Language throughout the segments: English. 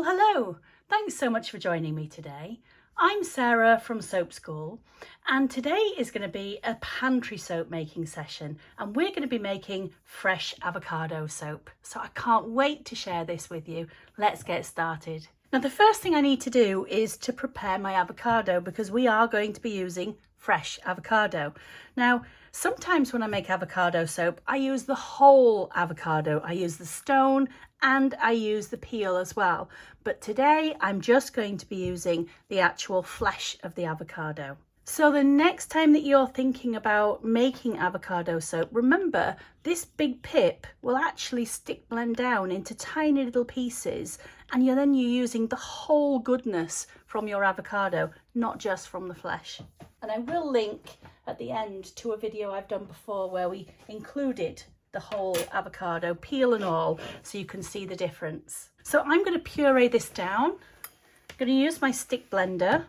Hello, thanks so much for joining me today. I'm Sarah from Soap School, and today is going to be a pantry soap making session, and we're going to be making fresh avocado soap. So I can't wait to share this with you. Let's get started. Now the first thing I need to do is to prepare my avocado, because we are going to be using fresh avocado. Now sometimes when I make avocado soap, I use the whole avocado. I use the stone and I use the peel as well. But today I'm just going to be using the actual flesh of the avocado. So the next time that you're thinking about making avocado soap, remember this big pip will actually stick blend down into tiny little pieces, and you're using the whole goodness from your avocado, not just from the flesh. And I will link at the end to a video I've done before where we included the whole avocado, peel and all, so you can see the difference. So I'm going to puree this down. I'm going to use my stick blender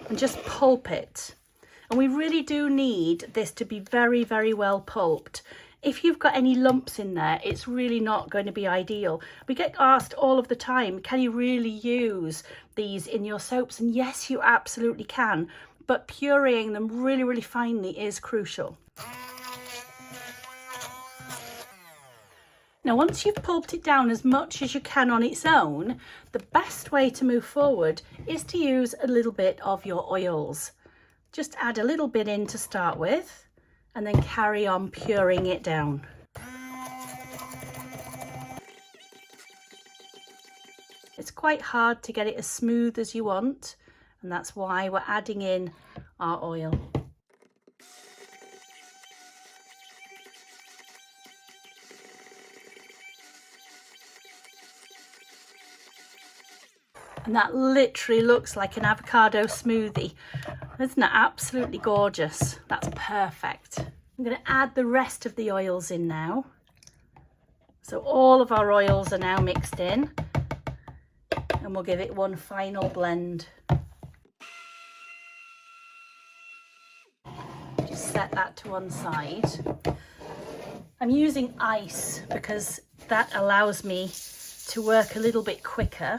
and just pulp it. And we really do need this to be very, very well pulped. If you've got any lumps in there, it's really not going to be ideal. We get asked all of the time, can you really use these in your soaps? And yes, you absolutely can, but pureeing them really, really finely is crucial. Now, once you've pulped it down as much as you can on its own, the best way to move forward is to use a little bit of your oils. Just add a little bit in to start with, and then carry on pureeing it down. It's quite hard to get it as smooth as you want, and that's why we're adding in our oil. And that literally looks like an avocado smoothie. Isn't it absolutely gorgeous? That's perfect. I'm going to add the rest of the oils in now. So all of our oils are now mixed in, and we'll give it one final blend. Just set that to one side. I'm using ice because that allows me to work a little bit quicker.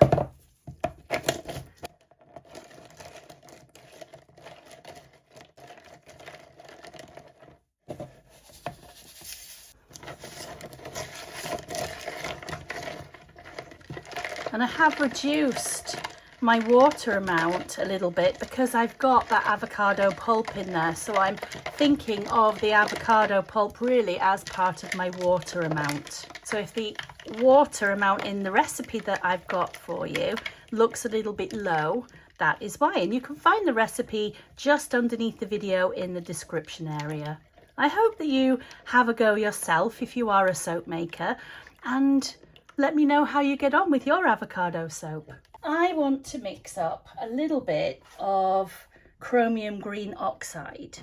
And I have reduced my water amount a little bit because I've got that avocado pulp in there. So I'm thinking of the avocado pulp really as part of my water amount. So if the water amount in the recipe that I've got for you looks a little bit low, that is why. And you can find the recipe just underneath the video in the description area. I hope that you have a go yourself if you are a soap maker, and let me know how you get on with your avocado soap. I want to mix up a little bit of chromium green oxide.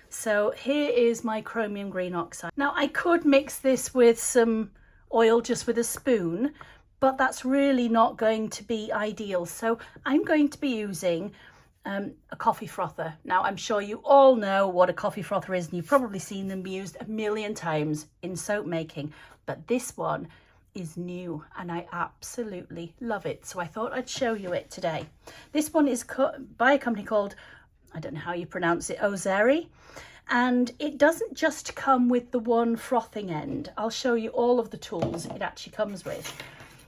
So here is my chromium green oxide. Now I could mix this with some oil just with a spoon, but that's really not going to be ideal. So I'm going to be using a coffee frother. Now I'm sure you all know what a coffee frother is, and you've probably seen them used a million times in soap making, but this one is new and I absolutely love it. So I thought I'd show you it today. This one is by a company called, I don't know how you pronounce it, Ozeri. And it doesn't just come with the one frothing end. I'll show you all of the tools it actually comes with.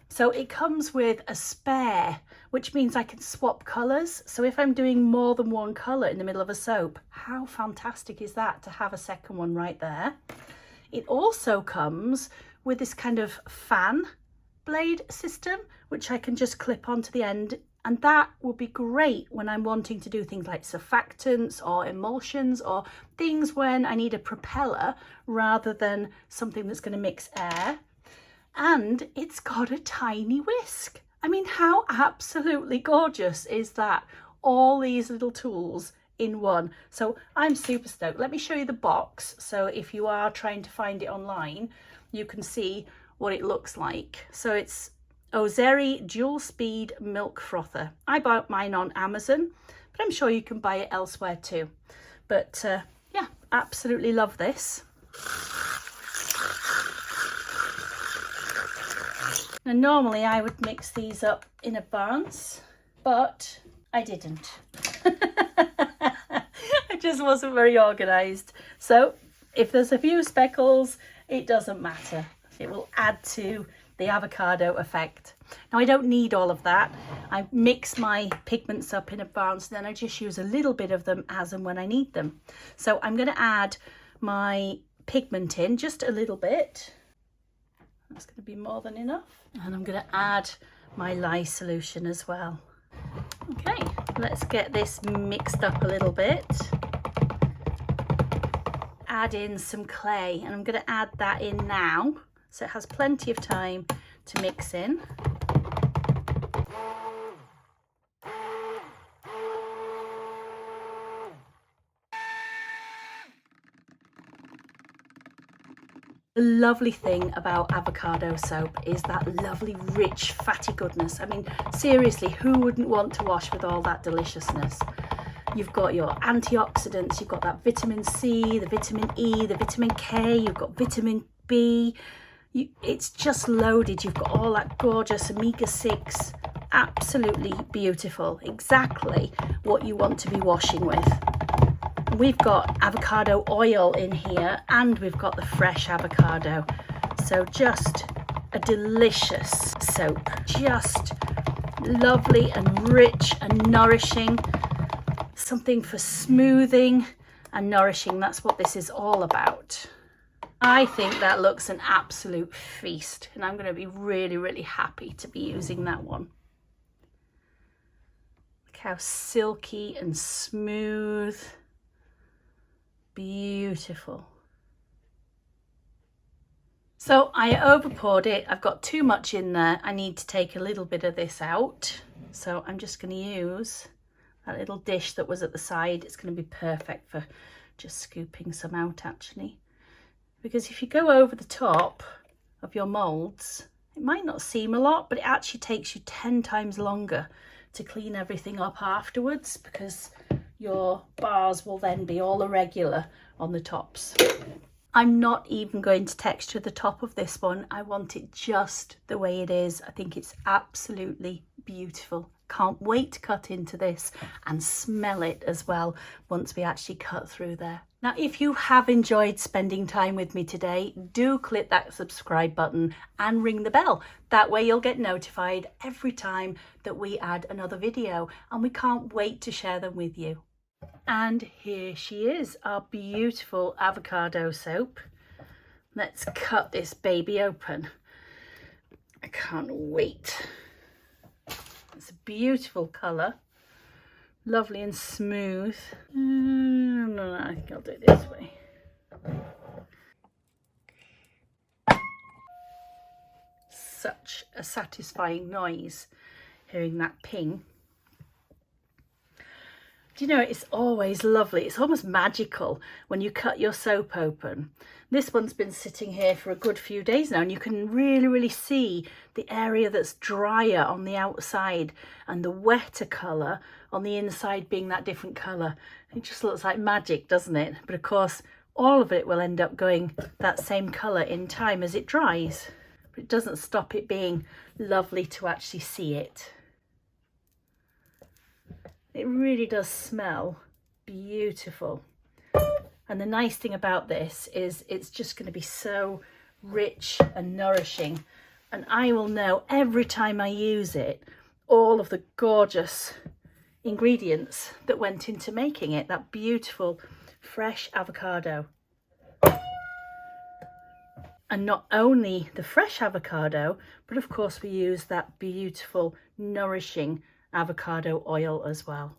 So it comes with a spare, which means I can swap colours. So if I'm doing more than one colour in the middle of a soap, how fantastic is that to have a second one right there? It also comes with this kind of fan blade system, which I can just clip onto the end. And that will be great when I'm wanting to do things like surfactants or emulsions, or things when I need a propeller rather than something that's going to mix air. And it's got a tiny whisk. I mean, how absolutely gorgeous is that? All these little tools in one. So I'm super stoked. Let me show you the box. So if you are trying to find it online, you can see what it looks like. So it's Ozeri Dual Speed Milk Frother. I bought mine on Amazon, but I'm sure you can buy it elsewhere too. But yeah, absolutely love this. Now normally I would mix these up in advance, but I didn't. I just wasn't very organised. So if there's a few speckles, it doesn't matter. It will add to the avocado effect. Now I don't need all of that. I mix my pigments up in advance, then I just use a little bit of them as and when I need them. So I'm going to add my pigment in just a little bit. That's going to be more than enough. And I'm going to add my lye solution as well. Okay, let's get this mixed up a little bit. Add in some clay, and I'm going to add that in now so it has plenty of time to mix in. The lovely thing about avocado soap is that lovely rich fatty goodness. I mean, seriously, who wouldn't want to wash with all that deliciousness? You've got your antioxidants, you've got that vitamin C, the vitamin E, the vitamin K, you've got vitamin B. It's just loaded. You've got all that gorgeous omega-6. Absolutely beautiful. Exactly what you want to be washing with. We've got avocado oil in here, and we've got the fresh avocado. So just a delicious soap. Just lovely and rich and nourishing. Something for smoothing and nourishing. That's what this is all about. I think that looks an absolute feast, and I'm going to be really, really happy to be using that one. Look how silky and smooth. Beautiful. So I over poured it. I've got too much in there. I need to take a little bit of this out. So I'm just going to use that little dish that was at the side. It's going to be perfect for just scooping some out, actually. Because if you go over the top of your moulds, it might not seem a lot, but it actually takes you 10 times longer to clean everything up afterwards, because your bars will then be all irregular on the tops. I'm not even going to texture the top of this one. I want it just the way it is. I think it's absolutely beautiful. Can't wait to cut into this and smell it as well once we actually cut through there. Now, if you have enjoyed spending time with me today, do click that subscribe button and ring the bell. That way you'll get notified every time that we add another video, and we can't wait to share them with you. And here she is, our beautiful avocado soap. Let's cut this baby open. I can't wait. It's a beautiful colour. Lovely and smooth. No, I think I'll do it this way. Such a satisfying noise hearing that ping. Do you know, it's always lovely. It's almost magical when you cut your soap open. This one's been sitting here for a good few days now, and you can really, really see the area that's drier on the outside and the wetter colour on the inside being that different colour. It just looks like magic, doesn't it? But of course, all of it will end up going that same colour in time as it dries. But it doesn't stop it being lovely to actually see it. It really does smell beautiful. And the nice thing about this is it's just going to be so rich and nourishing. And I will know every time I use it all of the gorgeous ingredients that went into making it. That beautiful fresh avocado. And not only the fresh avocado, but of course we use that beautiful, nourishing avocado oil as well.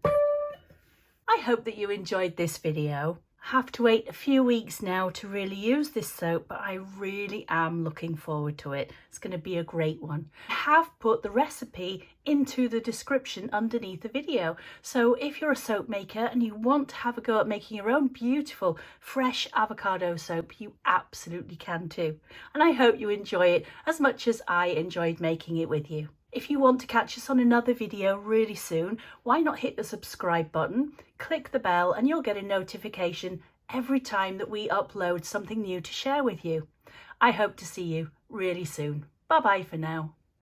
I hope that you enjoyed this video. I have to wait a few weeks now to really use this soap, but I really am looking forward to it. It's going to be a great one. I have put the recipe into the description underneath the video. So if you're a soap maker and you want to have a go at making your own beautiful fresh avocado soap, you absolutely can too. And I hope you enjoy it as much as I enjoyed making it with you. If you want to catch us on another video really soon, why not hit the subscribe button, click the bell, and you'll get a notification every time that we upload something new to share with you. I hope to see you really soon. Bye bye for now.